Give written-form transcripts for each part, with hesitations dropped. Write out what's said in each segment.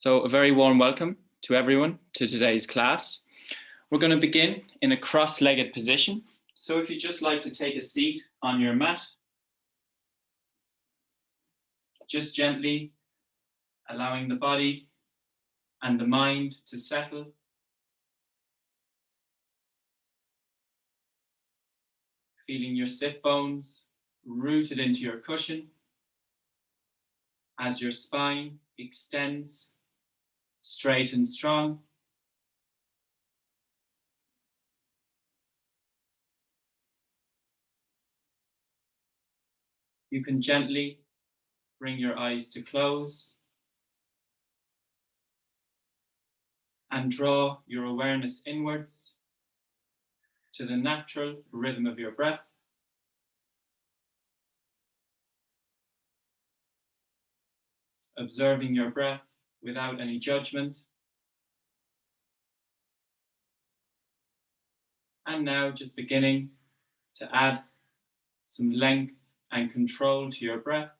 So a very warm welcome to everyone to today's class. We're going to begin in a cross-legged position. So if you'd just like to take a seat on your mat, just gently allowing the body and the mind to settle. Feeling your sit bones rooted into your cushion as your spine extends straight and strong. You can gently bring your eyes to close and draw your awareness inwards to the natural rhythm of your breath. Observing your breath without any judgment. And now just beginning to add some length and control to your breath.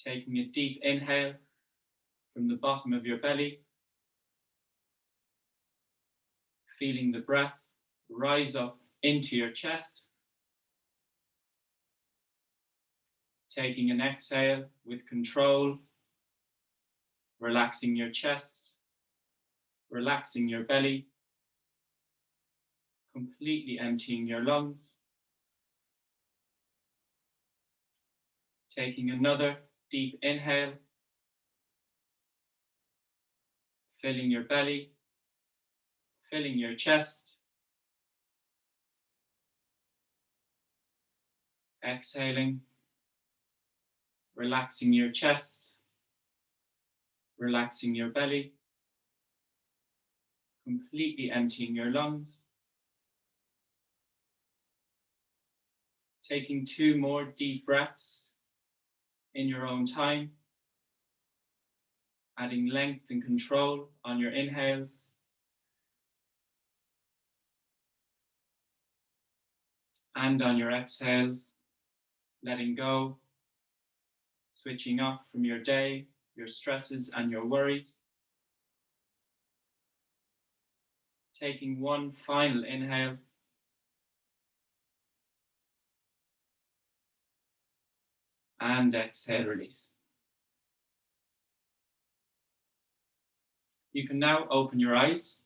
Taking a deep inhale from the bottom of your belly. Feeling the breath rise up into your chest. Taking an exhale with control, relaxing your chest, relaxing your belly, completely emptying your lungs. Taking another deep inhale, filling your belly, filling your chest. Exhaling, relaxing your chest, relaxing your belly, completely emptying your lungs. Taking 2 more deep breaths in your own time, adding length and control on your inhales. And on your exhales, letting go, switching off from your day, your stresses and your worries. Taking 1 final inhale. And exhale, release. You can now open your eyes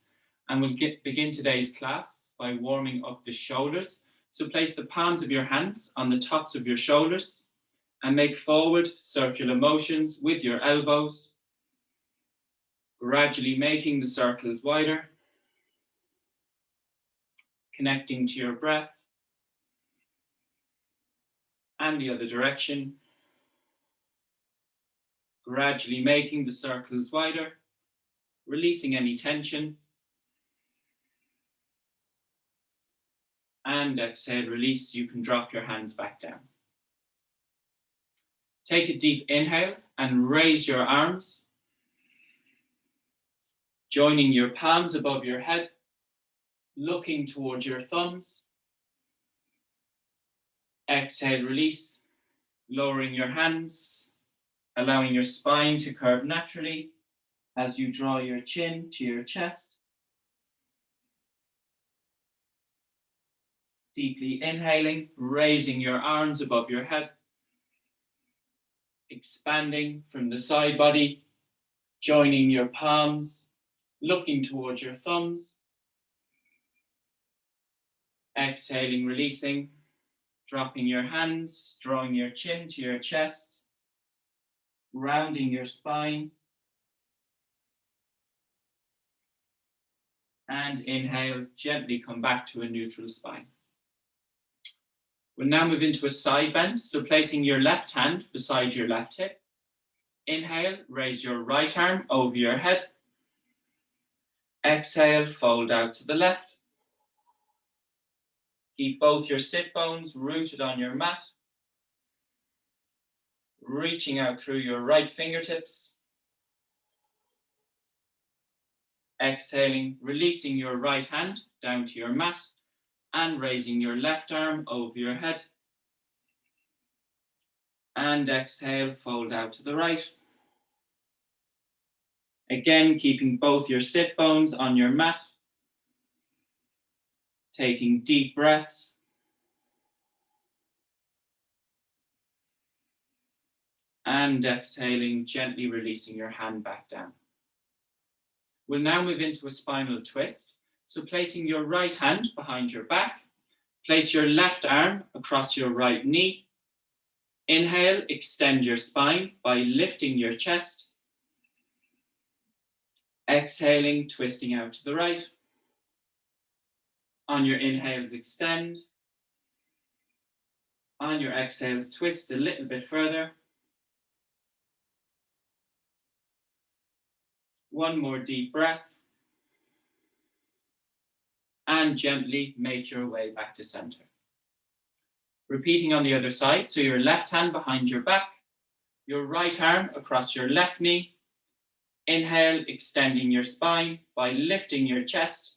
and we'll begin today's class by warming up the shoulders. So place the palms of your hands on the tops of your shoulders and make forward circular motions with your elbows, gradually making the circles wider, connecting to your breath and the other direction, gradually making the circles wider, releasing any tension, and exhale, release. You can drop your hands back down. Take a deep inhale and raise your arms, joining your palms above your head, looking towards your thumbs. Exhale, release, lowering your hands, allowing your spine to curve naturally as you draw your chin to your chest. Deeply inhaling, raising your arms above your head, expanding from the side body, joining your palms, looking towards your thumbs. Exhaling, releasing, dropping your hands, drawing your chin to your chest, rounding your spine. And inhale, gently come back to a neutral spine. We'll now move into a side bend. So placing your left hand beside your left hip. Inhale, raise your right arm over your head. Exhale, fold out to the left. Keep both your sit bones rooted on your mat. Reaching out through your right fingertips. Exhaling, releasing your right hand down to your mat and raising your left arm over your head. And exhale, fold out to the right. Again, keeping both your sit bones on your mat. Taking deep breaths. And exhaling, gently releasing your hand back down. We'll now move into a spinal twist. So placing your right hand behind your back, place your left arm across your right knee. Inhale, extend your spine by lifting your chest. Exhaling, twisting out to the right. On your inhales, extend. On your exhales, twist a little bit further. One more deep breath. And gently make your way back to center. Repeating on the other side, so your left hand behind your back, your right arm across your left knee. Inhale, extending your spine by lifting your chest.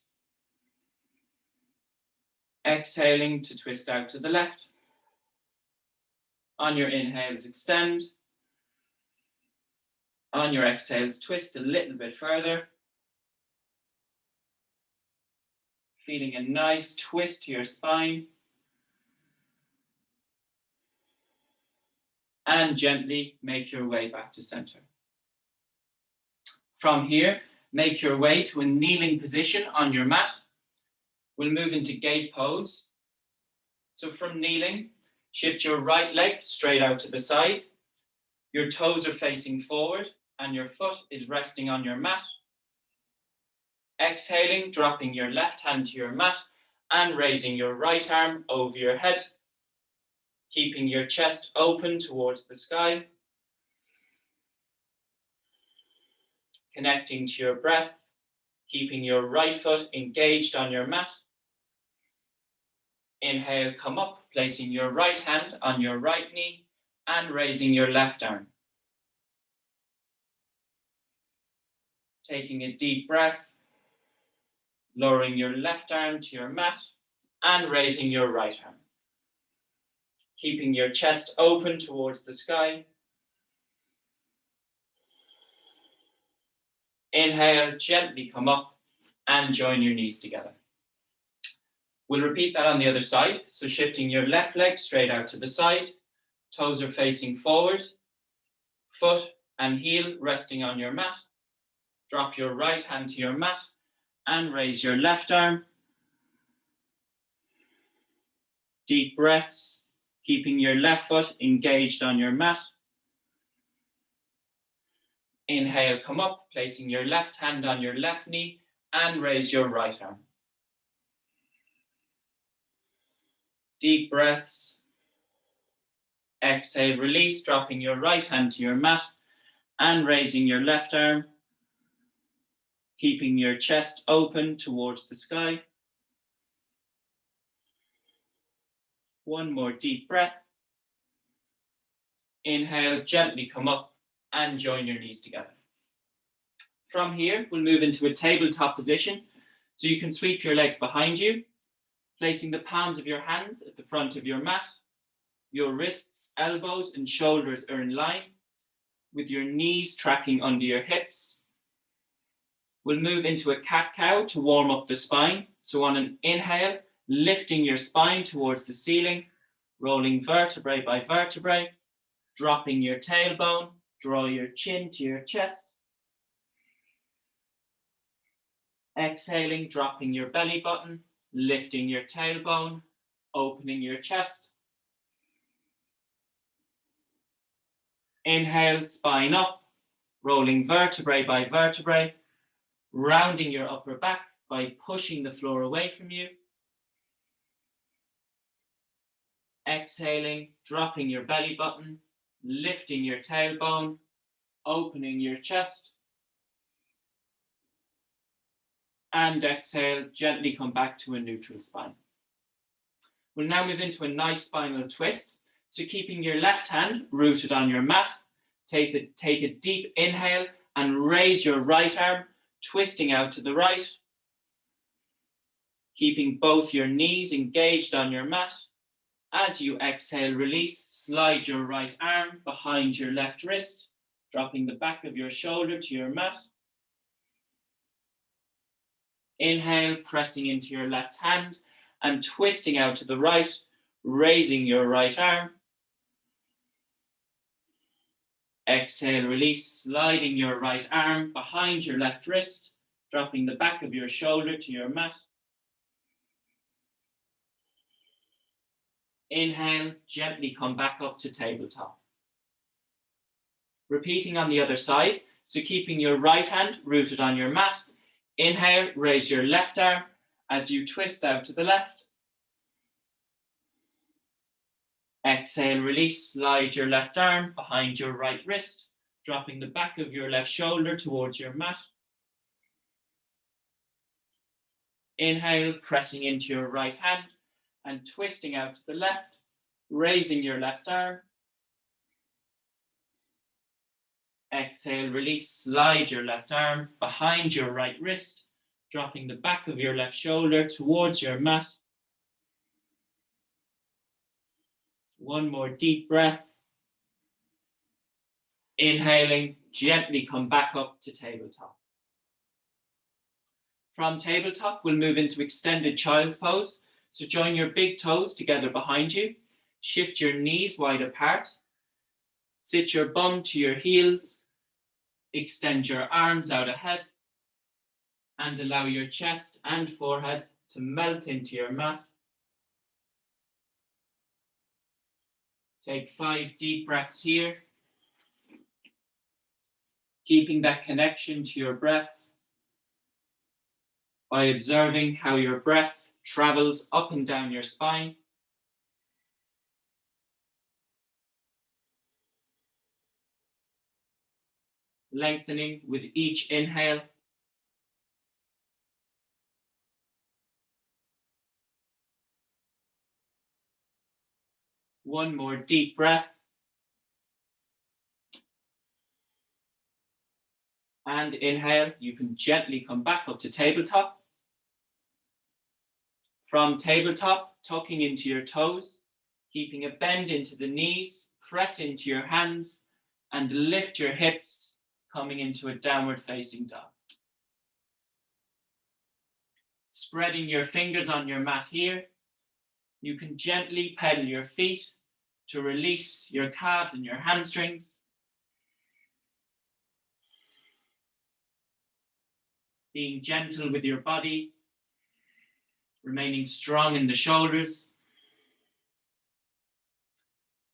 Exhaling to twist out to the left. On your inhales, extend. On your exhales, twist a little bit further. Feeling a nice twist to your spine. And gently make your way back to center. From here, make your way to a kneeling position on your mat. We'll move into gate pose. So from kneeling, shift your right leg straight out to the side. Your toes are facing forward and your foot is resting on your mat. Exhaling, dropping your left hand to your mat and raising your right arm over your head. Keeping your chest open towards the sky. Connecting to your breath, keeping your right foot engaged on your mat. Inhale, come up, placing your right hand on your right knee and raising your left arm. Taking a deep breath, lowering your left arm to your mat and raising your right arm. Keeping your chest open towards the sky. Inhale, gently come up and join your knees together. We'll repeat that on the other side. So shifting your left leg straight out to the side. Toes are facing forward. Foot and heel resting on your mat. Drop your right hand to your mat and raise your left arm. Deep breaths, keeping your left foot engaged on your mat. Inhale, come up, placing your left hand on your left knee and raise your right arm. Deep breaths. Exhale, release, dropping your right hand to your mat and raising your left arm. Keeping your chest open towards the sky. One more deep breath. Inhale, gently come up and join your knees together. From here, we'll move into a tabletop position. So you can sweep your legs behind you, placing the palms of your hands at the front of your mat. Your wrists, elbows, and shoulders are in line, with your knees tracking under your hips. We'll move into a cat-cow to warm up the spine. So on an inhale, lifting your spine towards the ceiling, rolling vertebrae by vertebrae, dropping your tailbone, draw your chin to your chest. Exhaling, dropping your belly button, lifting your tailbone, opening your chest. Inhale, spine up, rolling vertebrae by vertebrae, rounding your upper back by pushing the floor away from you. Exhaling, dropping your belly button, lifting your tailbone, opening your chest. And exhale, gently come back to a neutral spine. We'll now move into a nice spinal twist. So keeping your left hand rooted on your mat, take a deep inhale and raise your right arm, twisting out to the right. Keeping both your knees engaged on your mat As you exhale, release, slide your right arm behind your left wrist, dropping the back of your shoulder to your mat. Inhale, pressing into your left hand and twisting out to the right, raising your right arm. Exhale, release, sliding your right arm behind your left wrist, dropping the back of your shoulder to your mat. Inhale, gently come back up to tabletop. Repeating on the other side, so keeping your right hand rooted on your mat. Inhale, raise your left arm as you twist out to the left. Exhale, release, slide your left arm behind your right wrist, dropping the back of your left shoulder towards your mat. Inhale, pressing into your right hand and twisting out to the left, raising your left arm. Exhale, release, slide your left arm behind your right wrist, dropping the back of your left shoulder towards your mat. One more deep breath. Inhaling, gently come back up to tabletop. From tabletop, we'll move into extended child's pose. So join your big toes together behind you. Shift your knees wide apart. Sit your bum to your heels. Extend your arms out ahead. And allow your chest and forehead to melt into your mat. Take 5 deep breaths here. Keeping that connection to your breath by observing how your breath travels up and down your spine. Lengthening with each inhale. One more deep breath. And inhale, you can gently come back up to tabletop. From tabletop, tucking into your toes, keeping a bend into the knees, press into your hands, and lift your hips, coming into a downward facing dog. Spreading your fingers on your mat here, you can gently pedal your feet to release your calves and your hamstrings. Being gentle with your body, remaining strong in the shoulders.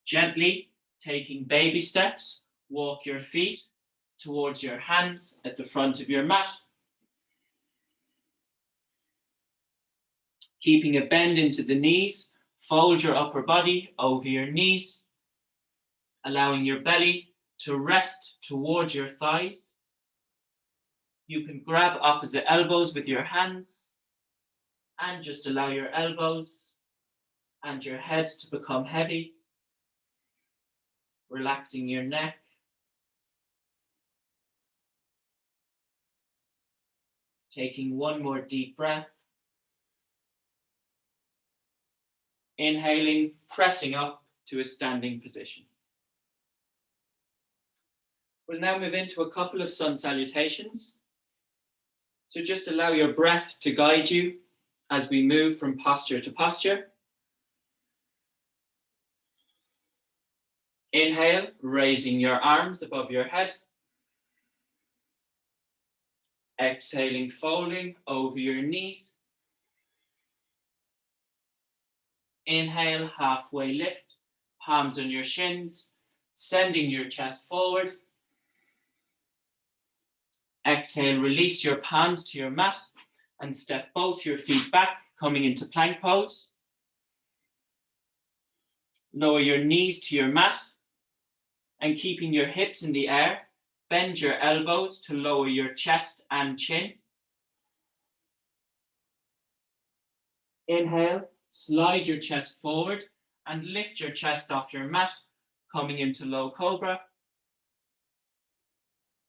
Gently taking baby steps, walk your feet towards your hands at the front of your mat. Keeping a bend into the knees, fold your upper body over your knees, allowing your belly to rest towards your thighs. You can grab opposite elbows with your hands and just allow your elbows and your head to become heavy, relaxing your neck. Taking one more deep breath. Inhaling, pressing up to a standing position. We'll now move into a couple of sun salutations. So just allow your breath to guide you as we move from posture to posture. Inhale, raising your arms above your head. Exhaling, folding over your knees. Inhale, halfway lift, palms on your shins, sending your chest forward. Exhale, release your palms to your mat and step both your feet back, coming into plank pose. Lower your knees to your mat and keeping your hips in the air, bend your elbows to lower your chest and chin. Inhale, slide your chest forward and lift your chest off your mat, coming into low cobra.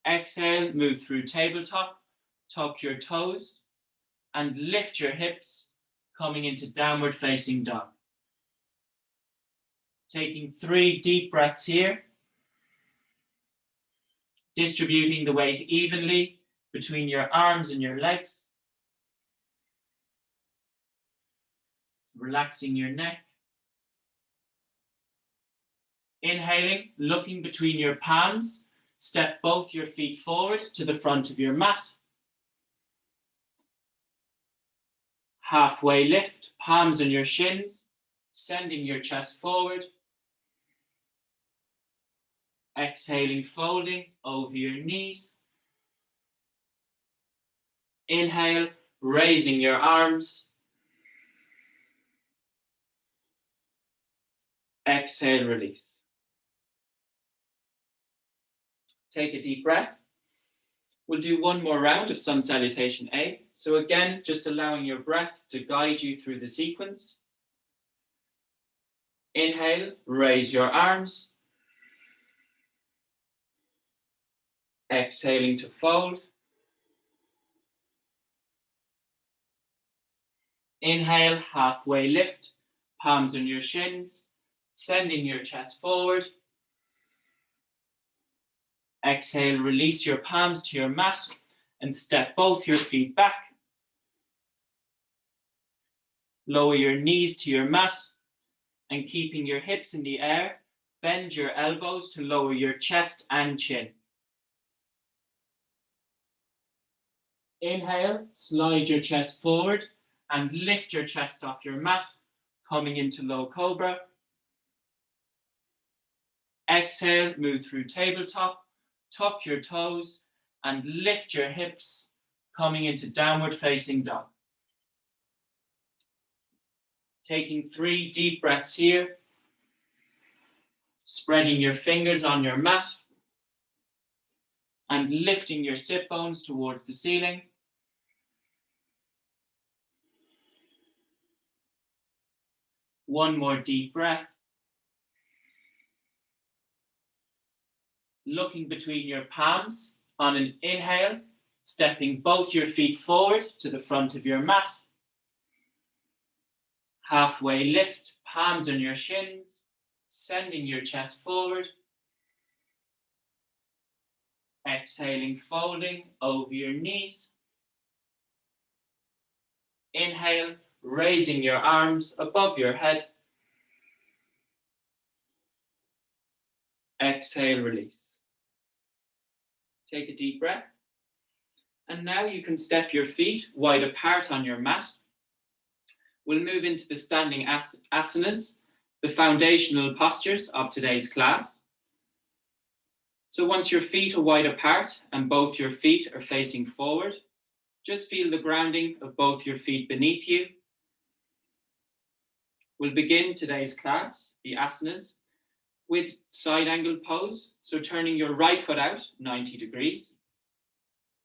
Exhale, move through tabletop, tuck your toes and lift your hips, coming into downward facing dog. Taking 3 deep breaths here. Distributing the weight evenly between your arms and your legs. Relaxing your neck. Inhaling, looking between your palms. Step both your feet forward to the front of your mat. Halfway lift, palms on your shins, sending your chest forward. Exhaling, folding over your knees. Inhale, raising your arms. Exhale, release. Take a deep breath. We'll do one more round of Sun Salutation A. So again, just allowing your breath to guide you through the sequence. Inhale, raise your arms. Exhaling to fold. Inhale, halfway lift, palms on your shins, sending your chest forward. Exhale, release your palms to your mat and step both your feet back. Lower your knees to your mat and keeping your hips in the air, bend your elbows to lower your chest and chin. Inhale, slide your chest forward and lift your chest off your mat, coming into low cobra. Exhale, move through tabletop, tuck your toes and lift your hips, coming into downward facing dog. Taking 3 deep breaths here, spreading your fingers on your mat and lifting your sit bones towards the ceiling. One more deep breath. Looking between your palms on an inhale, stepping both your feet forward to the front of your mat. Halfway lift, palms on your shins, sending your chest forward. Exhaling, folding over your knees. Inhale, raising your arms above your head. Exhale, release. Take a deep breath. And now you can step your feet wide apart on your mat. We'll move into the standing asanas, the foundational postures of today's class. So once your feet are wide apart and both your feet are facing forward, just feel the grounding of both your feet beneath you. We'll begin today's class, the asanas, with side angle pose. So turning your right foot out 90 degrees.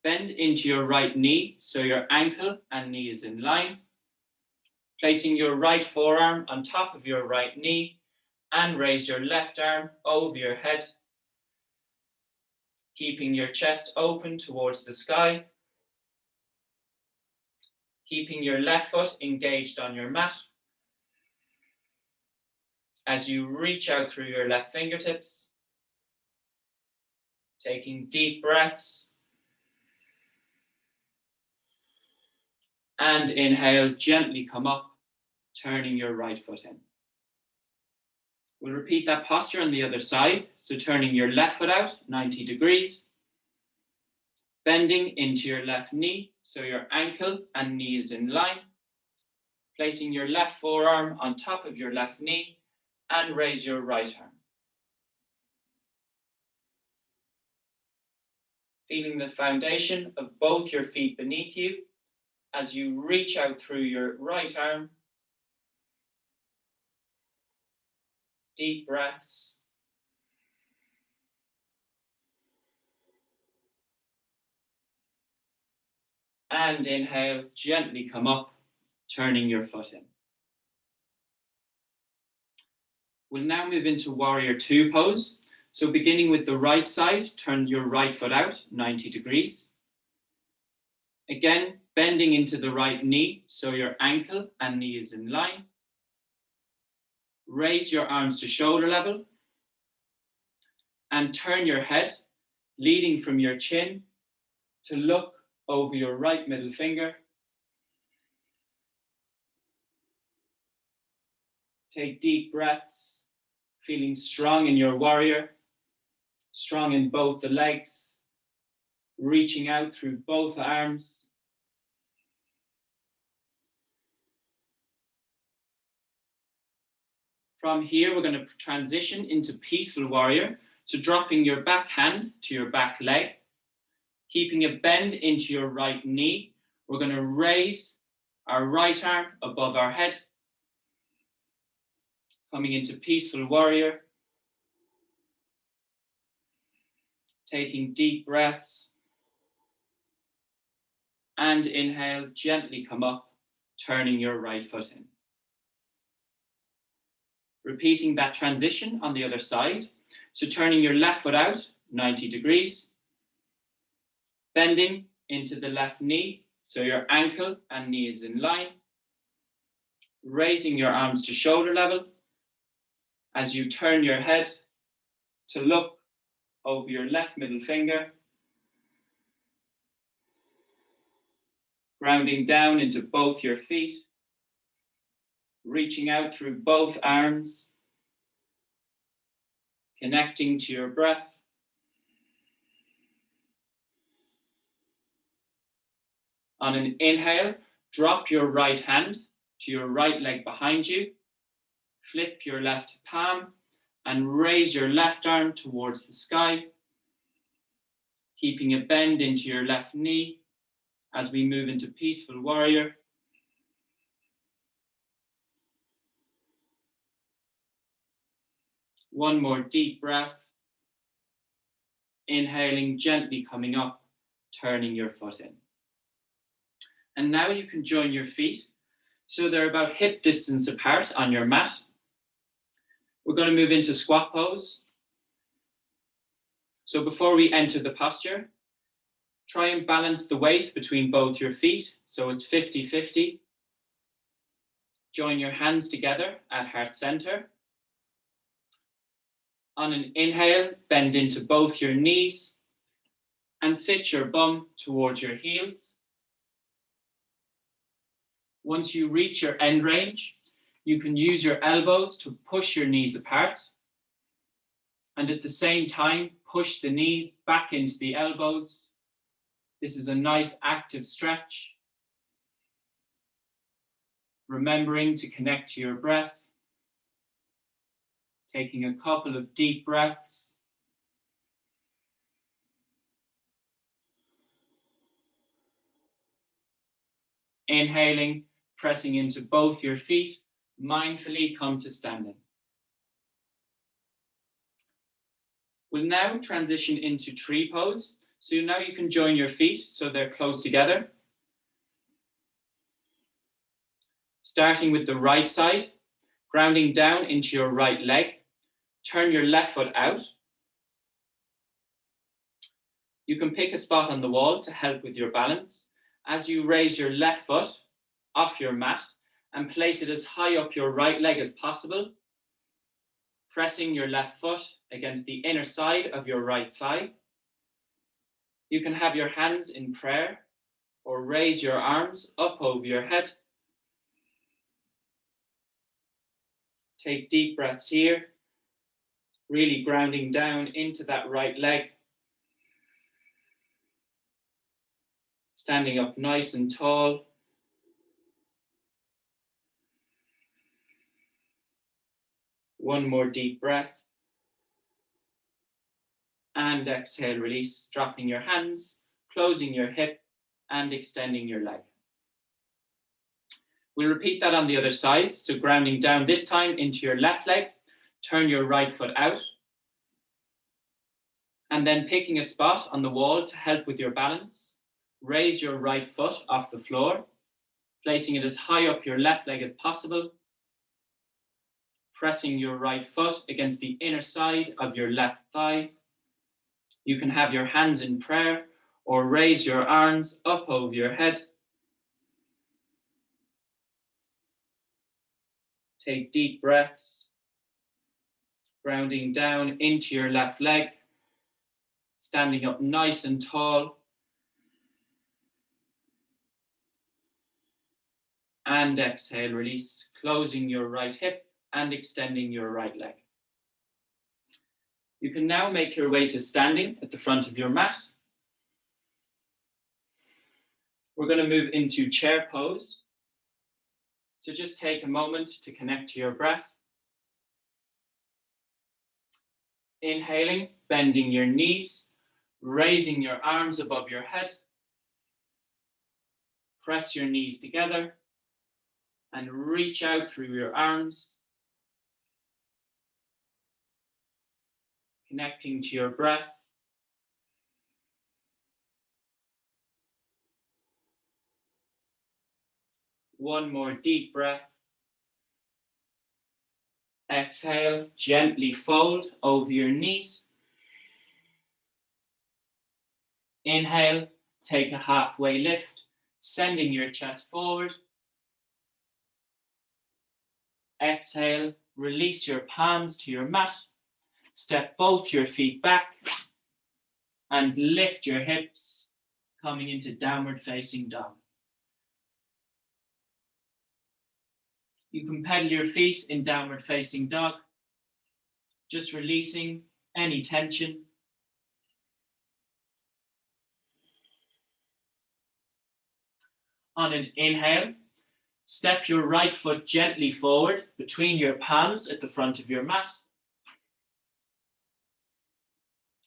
Bend into your right knee, so your ankle and knee is in line. Placing your right forearm on top of your right knee and raise your left arm over your head. Keeping your chest open towards the sky. Keeping your left foot engaged on your mat. As you reach out through your left fingertips. Taking deep breaths. And inhale, gently come up, turning your right foot in. We'll repeat that posture on the other side. So turning your left foot out 90 degrees. Bending into your left knee, so your ankle and knee is in line. Placing your left forearm on top of your left knee and raise your right arm. Feeling the foundation of both your feet beneath you as you reach out through your right arm. Deep breaths. And inhale, gently come up, turning your foot in. We'll now move into Warrior Two pose. So beginning with the right side, turn your right foot out 90 degrees. Again, bending into the right knee, so your ankle and knee is in line. Raise your arms to shoulder level and turn your head, leading from your chin, to look over your right middle finger. Take deep breaths, feeling strong in your warrior, strong in both the legs, reaching out through both arms. From here, we're going to transition into peaceful warrior. So dropping your back hand to your back leg, keeping a bend into your right knee. We're going to raise our right arm above our head, coming into peaceful warrior. Taking deep breaths. And inhale, gently come up, turning your right foot in. Repeating that transition on the other side. So turning your left foot out, 90 degrees. Bending into the left knee, so your ankle and knee is in line. Raising your arms to shoulder level as you turn your head to look over your left middle finger. Grounding down into both your feet. Reaching out through both arms. Connecting to your breath. On an inhale, drop your right hand to your right leg behind you. Flip your left palm and raise your left arm towards the sky. Keeping a bend into your left knee as we move into peaceful warrior. One more deep breath. Inhaling, gently coming up, turning your foot in. And now you can join your feet. So they're about hip distance apart on your mat. We're going to move into squat pose. So before we enter the posture, try and balance the weight between both your feet. So it's 50-50. Join your hands together at heart center. On an inhale, bend into both your knees and sit your bum towards your heels. Once you reach your end range, you can use your elbows to push your knees apart. And at the same time, push the knees back into the elbows. This is a nice active stretch. Remembering to connect to your breath. Taking a couple of deep breaths. Inhaling, pressing into both your feet, mindfully come to standing. We'll now transition into tree pose. So now you can join your feet so they're close together. Starting with the right side, grounding down into your right leg. Turn your left foot out. You can pick a spot on the wall to help with your balance. As you raise your left foot off your mat and place it as high up your right leg as possible, pressing your left foot against the inner side of your right thigh. You can have your hands in prayer or raise your arms up over your head. Take deep breaths here, really grounding down into that right leg. Standing up nice and tall. One more deep breath. And exhale, release, dropping your hands, closing your hip, and extending your leg. We'll repeat that on the other side. So grounding down this time into your left leg, turn your right foot out. And then picking a spot on the wall to help with your balance. Raise your right foot off the floor, placing it as high up your left leg as possible. Pressing your right foot against the inner side of your left thigh. You can have your hands in prayer or raise your arms up over your head. Take deep breaths. Grounding down into your left leg, standing up nice and tall. And exhale, release, closing your right hip and extending your right leg. You can now make your way to standing at the front of your mat. We're going to move into chair pose. So just take a moment to connect to your breath. Inhaling, bending your knees, raising your arms above your head. Press your knees together and reach out through your arms. Connecting to your breath. One more deep breath. Exhale, gently fold over your knees. Inhale, take a halfway lift, sending your chest forward. Exhale, release your palms to your mat. Step both your feet back and lift your hips, coming into downward facing dog. You can pedal your feet in downward facing dog, just releasing any tension. On an inhale, step your right foot gently forward between your palms at the front of your mat.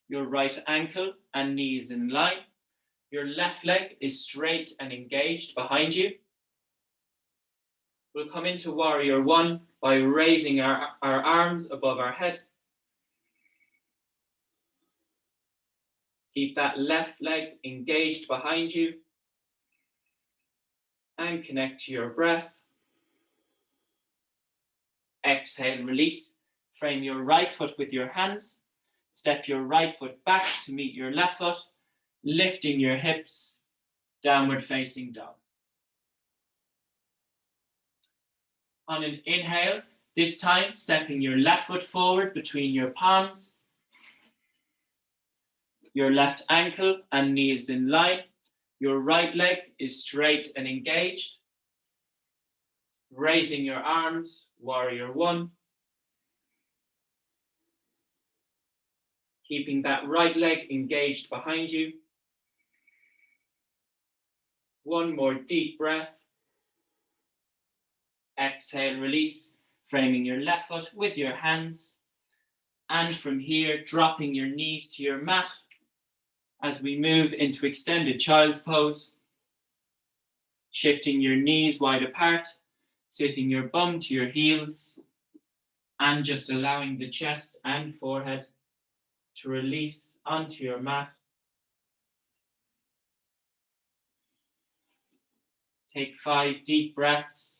Your right ankle and knees in line. Your left leg is straight and engaged behind you. We'll come into warrior one by raising our arms above our head. Keep that left leg engaged behind you and connect to your breath. Exhale, release. Frame your right foot with your hands. Step your right foot back to meet your left foot, lifting your hips, downward facing dog. On an inhale, this time stepping your left foot forward between your palms. Your left ankle and knee is in line. Your right leg is straight and engaged. Raising your arms, warrior one. Keeping that right leg engaged behind you. One more deep breath. Exhale, release, framing your left foot with your hands. And from here, dropping your knees to your mat as we move into extended child's pose. Shifting your knees wide apart, sitting your bum to your heels, and just allowing the chest and forehead to release onto your mat. Take 5 deep breaths.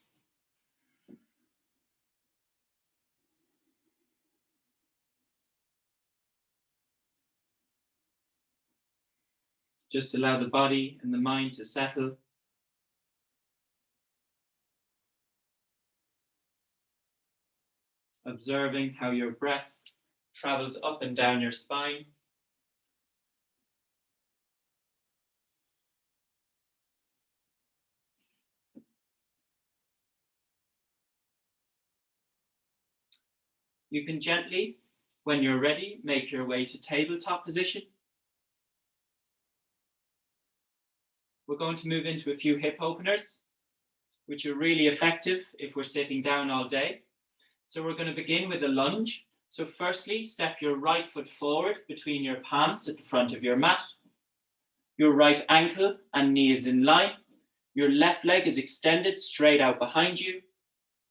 Just allow the body and the mind to settle. Observing how your breath travels up and down your spine. You can gently, when you're ready, make your way to tabletop position. We're going to move into a few hip openers, which are really effective if we're sitting down all day. So we're going to begin with a lunge. So firstly, step your right foot forward between your palms at the front of your mat. Your right ankle and knee is in line. Your left leg is extended straight out behind you,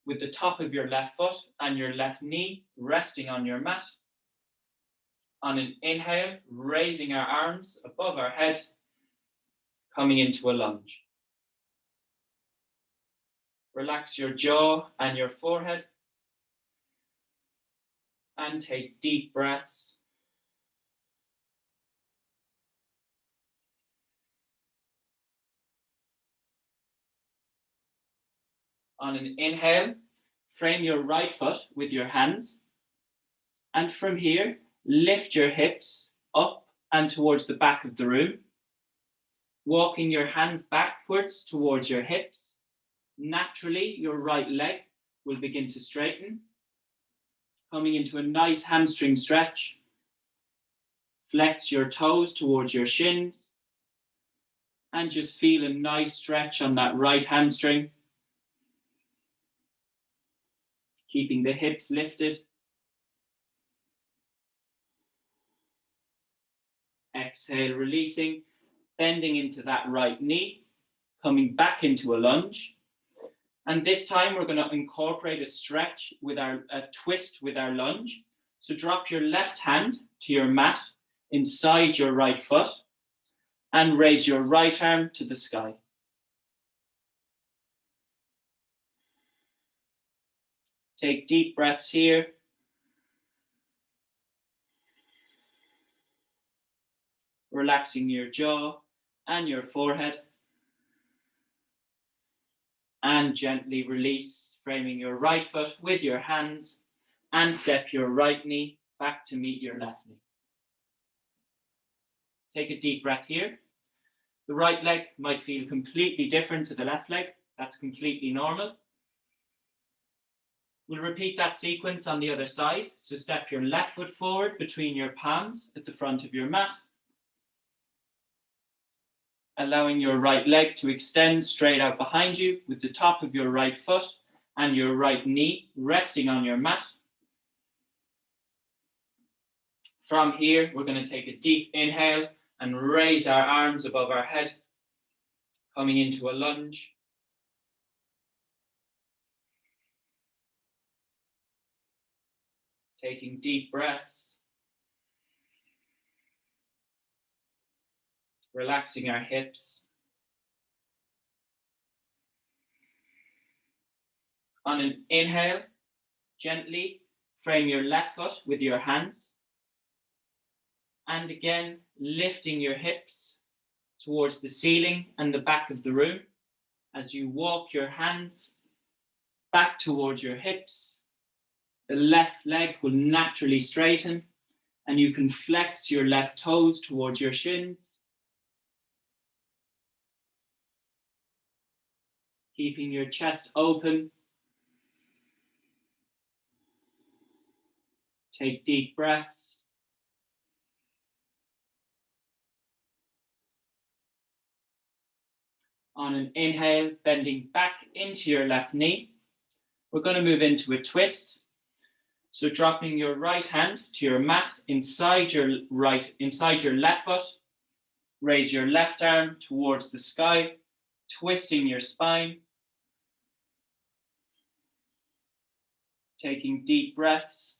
with the top of your left foot and your left knee resting on your mat. On an inhale, raising our arms above our head, coming into a lunge. Relax your jaw and your forehead, and take deep breaths. On an inhale, frame your right foot with your hands And from here, lift your hips up and towards the back of the room, walking your hands backwards towards your hips. Naturally, your right leg will begin to straighten, coming into a nice hamstring stretch. Flex your toes towards your shins and just feel a nice stretch on that right hamstring. Keeping the hips lifted. Exhale, releasing, bending into that right knee, coming back into a lunge. And this time we're going to incorporate a stretch with a twist with our lunge. So drop your left hand to your mat inside your right foot and raise your right arm to the sky. Take deep breaths here. Relaxing your jaw and your forehead. And gently release, framing your right foot with your hands and step your right knee back to meet your left knee. Take a deep breath here. The right leg might feel completely different to the left leg. That's completely normal. We'll repeat that sequence on the other side. So step your left foot forward between your palms at the front of your mat. Allowing your right leg to extend straight out behind you with the top of your right foot and your right knee resting on your mat. From here, we're going to take a deep inhale and raise our arms above our head, coming into a lunge. Taking deep breaths. Relaxing our hips. On an inhale, gently frame your left foot with your hands. And again, lifting your hips towards the ceiling and the back of the room as you walk your hands back towards your hips. The left leg will naturally straighten and you can flex your left toes towards your shins. Keeping your chest open. Take deep breaths. On an inhale, bending back into your left knee. We're going to move into a twist. So dropping your right hand to your mat inside your left foot. Raise your left arm towards the sky, twisting your spine. Taking deep breaths.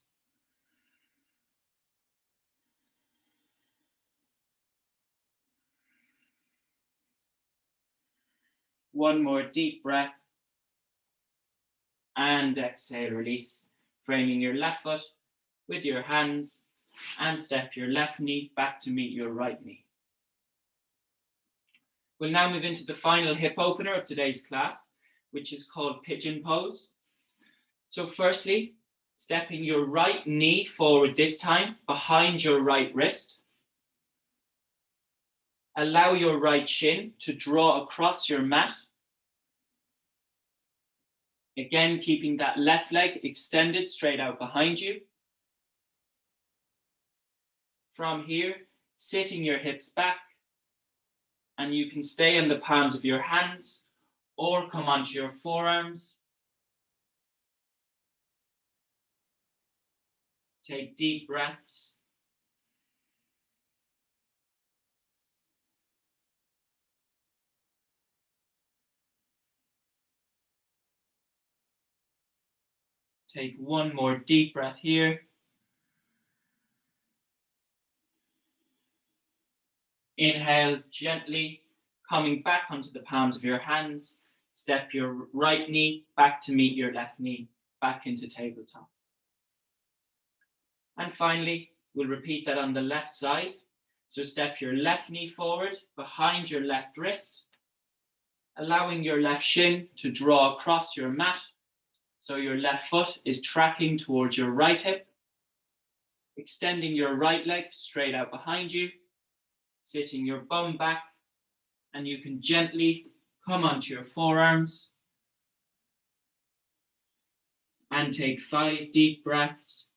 One more deep breath. And exhale, release. Framing your left foot with your hands and step your left knee back to meet your right knee. We'll now move into the final hip opener of today's class, which is called pigeon pose. So firstly, stepping your right knee forward this time behind your right wrist. Allow your right shin to draw across your mat. Again, keeping that left leg extended straight out behind you. From here, sitting your hips back, and you can stay in the palms of your hands or come onto your forearms. Take deep breaths. Take one more deep breath here. Inhale gently, coming back onto the palms of your hands. Step your right knee back to meet your left knee, back into tabletop. And finally, we'll repeat that on the left side. So step your left knee forward behind your left wrist, allowing your left shin to draw across your mat. So your left foot is tracking towards your right hip. Extending your right leg straight out behind you, sitting your bum back, and you can gently come onto your forearms and take 5 deep breaths.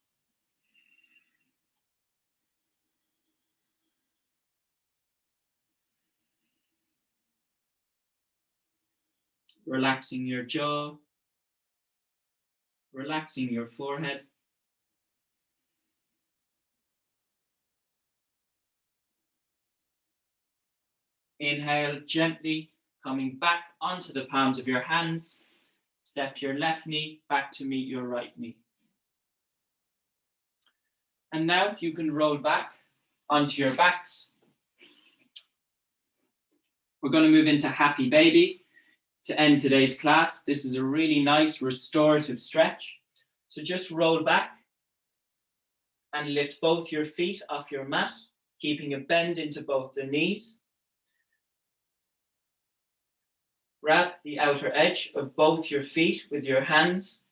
Relaxing your jaw, relaxing your forehead. Inhale gently, coming back onto the palms of your hands. Step your left knee back to meet your right knee. And now you can roll back onto your backs. We're going to move into Happy Baby to end today's class. This is a really nice restorative stretch. So just roll back and lift both your feet off your mat, keeping a bend into both the knees. Grab the outer edge of both your feet with your hands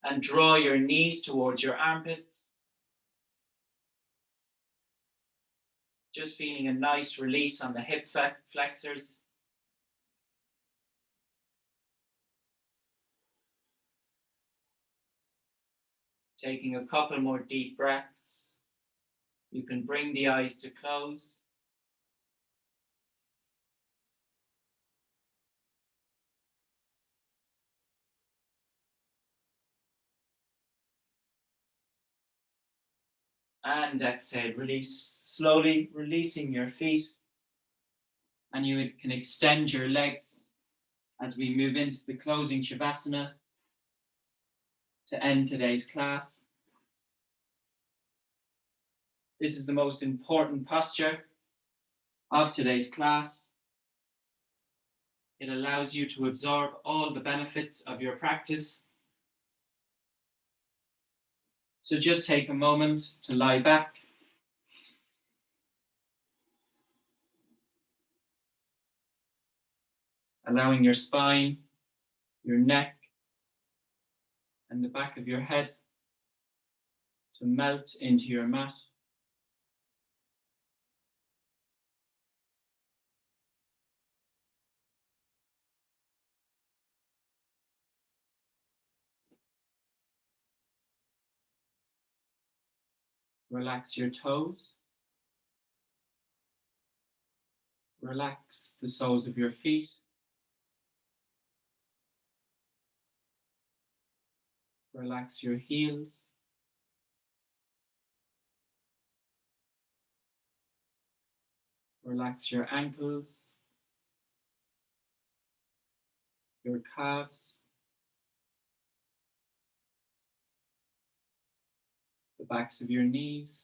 and draw your knees towards your armpits. Just feeling a nice release on the hip flexors. Taking a couple more deep breaths. You can bring the eyes to close. And exhale, release, slowly releasing your feet. And you can extend your legs as we move into the closing Shavasana to end today's class. This is the most important posture of today's class. It allows you to absorb all the benefits of your practice. So just take a moment to lie back. Allowing your spine, your neck, and the back of your head to melt into your mat. Relax your toes. Relax the soles of your feet. Relax your heels. Relax your ankles, your calves, the backs of your knees.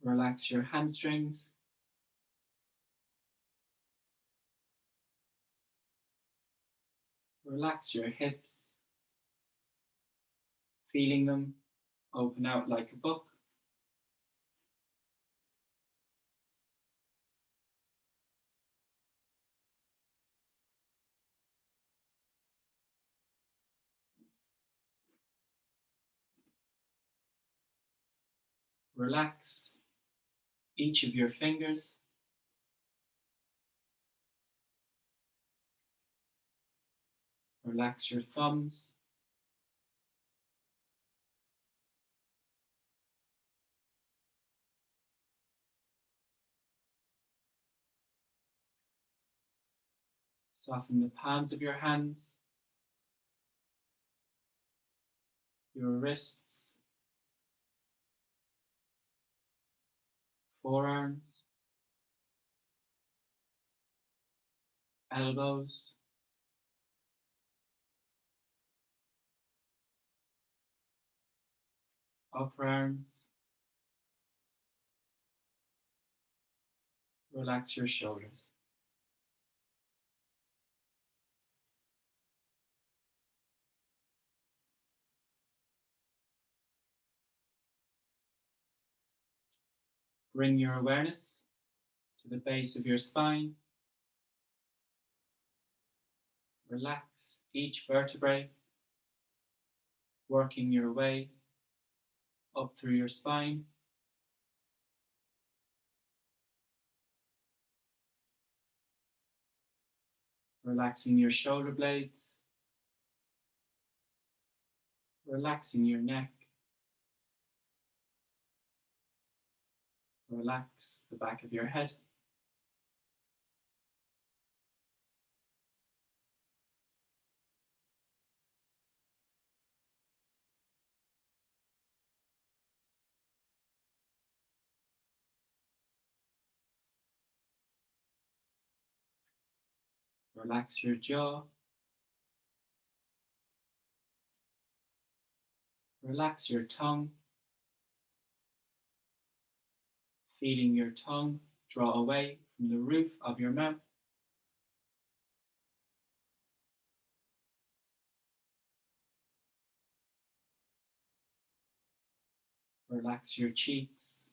Relax your hamstrings. Relax your hips, feeling them open out like a book. Relax each of your fingers. Relax your thumbs. Soften the palms of your hands, your wrists, forearms, elbows, upper arms. Relax your shoulders. Bring your awareness to the base of your spine. Relax each vertebrae, working your way up through your spine, relaxing your shoulder blades, relaxing your neck, relax the back of your head. Relax your jaw, relax your tongue, feeling your tongue draw away from the roof of your mouth. Relax your cheeks,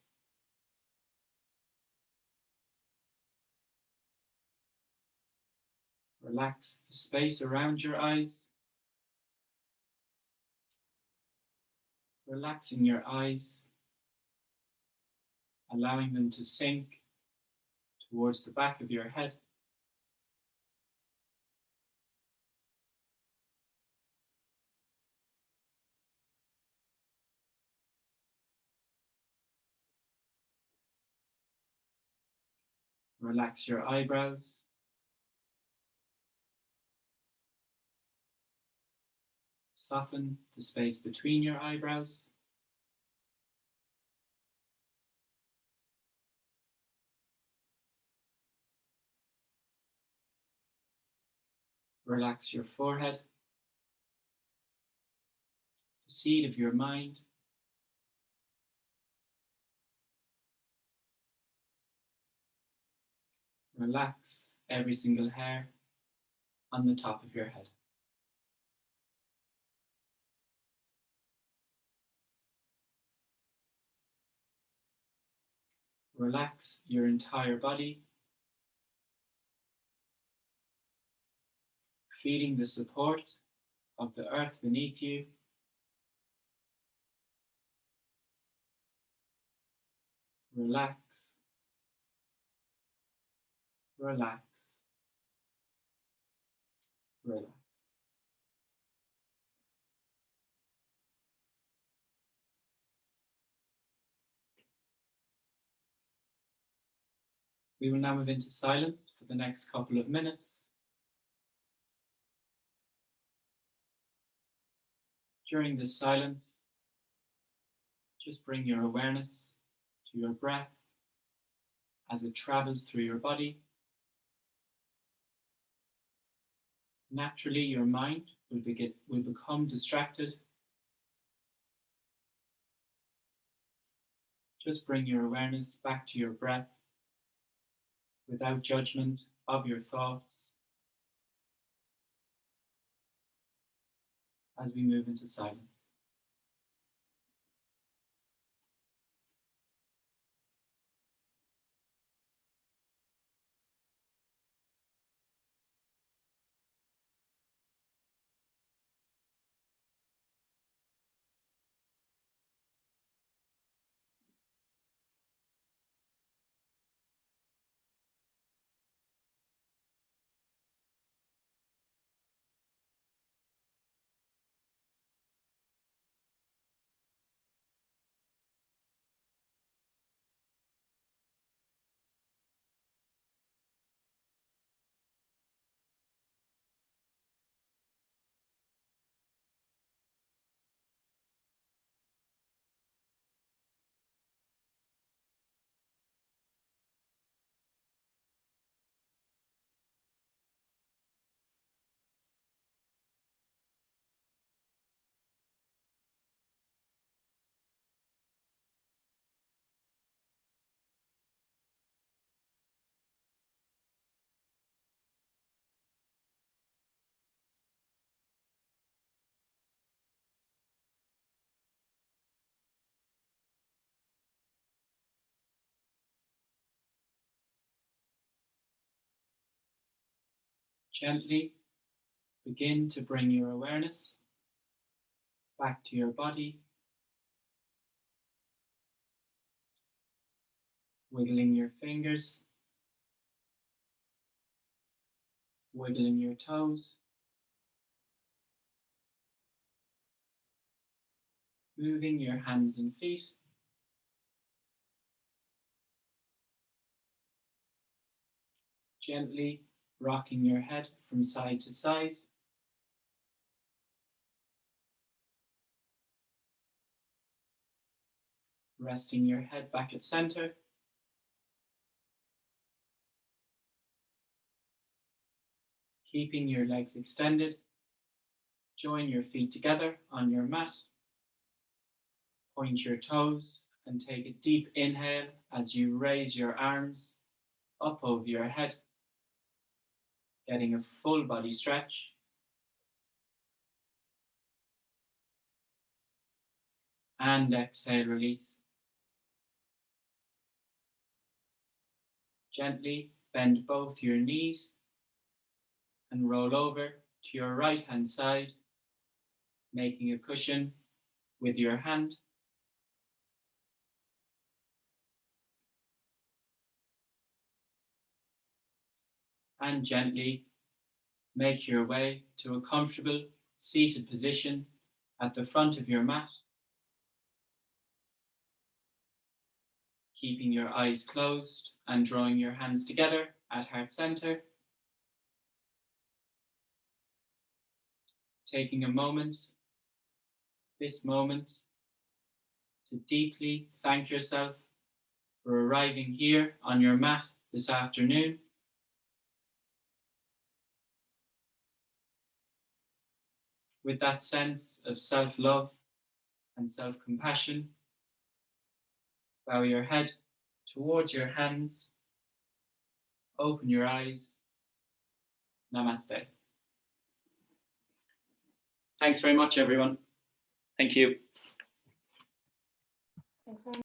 relax the space around your eyes, relaxing your eyes, allowing them to sink towards the back of your head. Relax your eyebrows, soften the space between your eyebrows. Relax your forehead, the seat of your mind. Relax every single hair on the top of your head. Relax your entire body, feeling the support of the earth beneath you. Relax, relax, relax. We will now move into silence for the next couple of minutes. During this silence, just bring your awareness to your breath as it travels through your body. Naturally, your mind will become distracted. Just bring your awareness back to your breath without judgment of your thoughts as we move into silence. Gently Begin to bring your awareness back to your body, wiggling your fingers, wiggling your toes, moving your hands and feet, gently rocking your head from side to side, resting your head back at center, keeping your legs extended. Join your feet together on your mat, point your toes, and take a deep inhale as you raise your arms up over your head, getting a full body stretch. And exhale, release. Gently bend both your knees and roll over to your right hand side, making a cushion with your hand. And gently make your way to a comfortable seated position at the front of your mat, keeping your eyes closed and drawing your hands together at heart center. Taking a moment, this moment, to deeply thank yourself for arriving here on your mat this afternoon. With that sense of self-love and self-compassion, bow your head towards your hands, open your eyes. Namaste. Thanks very much, everyone. Thank you. Thanks very much.